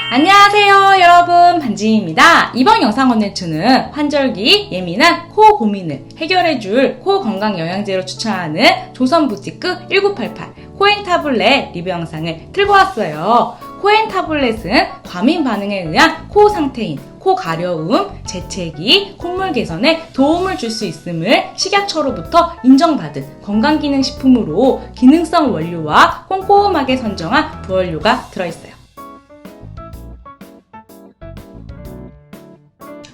안녕하세요 여러분, 반지입니다. 이번 영상 컨텐츠는 환절기 예민한 코 고민을 해결해줄 코 건강 영양제로 추천하는 조선부티크 1988 코엔 타블렛 리뷰 영상을 들고 왔어요. 코엔 타블렛은 과민 반응에 의한 코 상태인 코 가려움, 재채기, 콧물 개선에 도움을 줄 수 있음을 식약처로부터 인정받은 건강기능식품으로 기능성 원료와 꼼꼼하게 선정한 부원료가 들어있어요.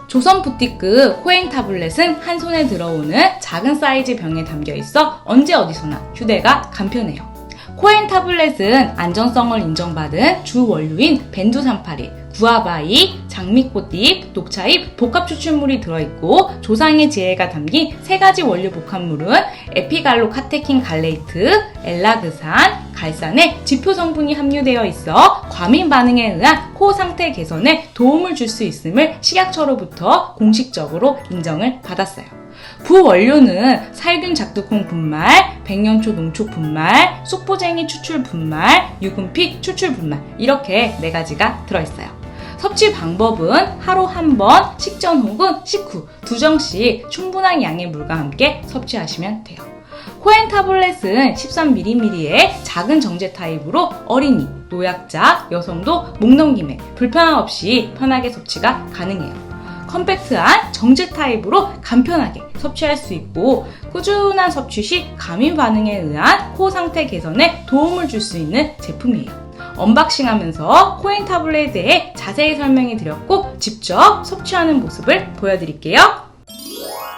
조선부티크 코엔 타블렛은 한 손에 들어오는 작은 사이즈 병에 담겨 있어 언제 어디서나 휴대가 간편해요. 코엔 타블렛은 안전성을 인정받은 주 원료인 벤두산파릴, 구아바이, 장미꽃잎, 녹차잎 복합 추출물이 들어있고 조상의 지혜가 담긴 세 가지 원료 복합물은 에피갈로카테킨 갈레이트, 엘라그산, 갈산의 지표 성분이 함유되어 있어 과민 반응에 의한 코 상태 개선에 도움을 줄 수 있음을 식약처로부터 공식적으로 인정을 받았어요. 부원료는 살균 작두콩 분말, 백년초 농축 분말, 쑥보쟁이 추출 분말, 유분피 추출 분말 이렇게 4가지가 들어있어요. 섭취 방법은 하루 한 번 식전 혹은 식후 2정씩 충분한 양의 물과 함께 섭취하시면 돼요. 코엔 타블렛은 13ml의 작은 정제 타입으로 어린이, 노약자, 여성도 목 넘김에 불편함 없이 편하게 섭취가 가능해요. 컴팩트한 정제 타입으로 간편하게 섭취할 수 있고 꾸준한 섭취 시 과민 반응에 의한 코 상태 개선에 도움을 줄 수 있는 제품이에요. 언박싱하면서 코엔 타블렛에 대해 자세히 설명해 드렸고 직접 섭취하는 모습을 보여드릴게요.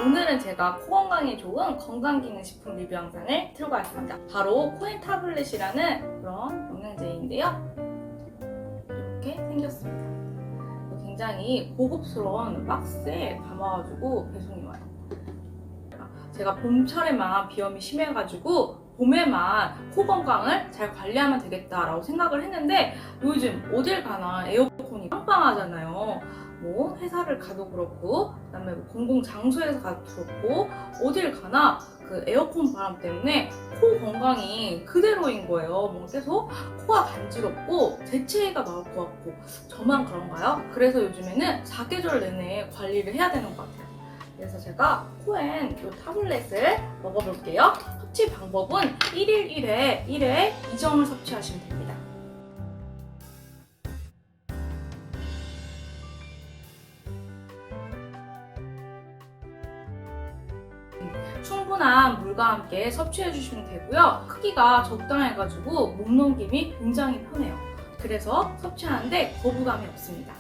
오늘은 제가 코 건강에 좋은 건강기능식품 리뷰 영상을 들고 왔습니다. 바로 코엔 타블렛이라는 그런 영양제인데요. 이렇게 생겼습니다. 굉장히 고급스러운 박스에 담아가지고 배송이 와요. 제가 봄철에만 비염이 심해가지고 봄에만 코 건강을 잘 관리하면 되겠다라고 생각을 했는데 요즘 어딜 가나 에어컨이 빵빵하잖아요. 뭐 회사를 가도 그렇고 그다음에 뭐 공공장소에서 가도 그렇고 어딜 가나 그 에어컨 바람 때문에 코 건강이 그대로인 거예요. 뭔가 계속 코가 간지럽고 재채기가 나올 것 같고 저만 그런가요? 그래서 요즘에는 사계절 내내 관리를 해야 되는 것 같아요. 그래서 제가 코엔 이 타블렛을 먹어볼게요. 섭취 방법은 1일 1회 1회 2정을 섭취하시면 됩니다. 충분한 물과 함께 섭취해 주시면 되고요. 크기가 적당해가지고 목 넘김이 굉장히 편해요. 그래서 섭취하는데 거부감이 없습니다.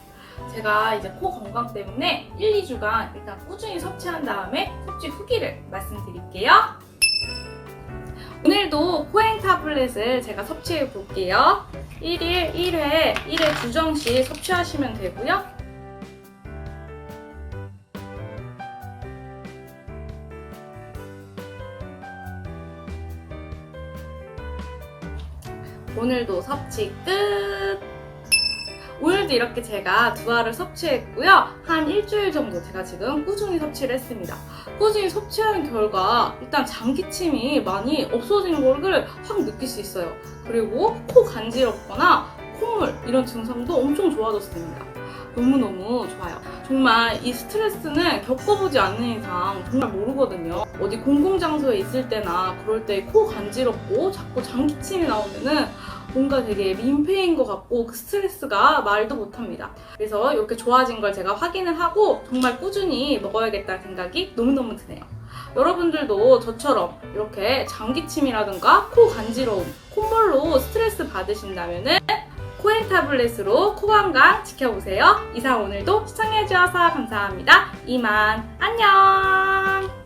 제가 이제 코 건강 때문에 1, 2주간 일단 꾸준히 섭취한 다음에 섭취 후기를 말씀드릴게요. 오늘도 코엔 타블렛을 제가 섭취해 볼게요. 1일 1회 1회 2정씩 섭취하시면 되고요. 오늘도 섭취 끝! 오늘도 이렇게 제가 2알을 섭취했고요. 한 일주일 정도 제가 지금 꾸준히 섭취를 했습니다. 꾸준히 섭취하는 결과 일단 장기침이 많이 없어진 걸 확 느낄 수 있어요. 그리고 코 간지럽거나 콧물 이런 증상도 엄청 좋아졌습니다. 너무너무 좋아요. 정말 이 스트레스는 겪어보지 않는 이상 정말 모르거든요. 어디 공공장소에 있을 때나 그럴 때 코 간지럽고 자꾸 장기침이 나오면은 뭔가 되게 민폐인 것 같고 그 스트레스가 말도 못합니다. 그래서 이렇게 좋아진 걸 제가 확인을 하고 정말 꾸준히 먹어야겠다는 생각이 너무너무 드네요. 여러분들도 저처럼 이렇게 장기침이라든가 코 간지러움, 콧물로 스트레스 받으신다면은 코엔 타블렛으로 코 건강 지켜보세요. 이상 오늘도 시청해주셔서 감사합니다. 이만 안녕!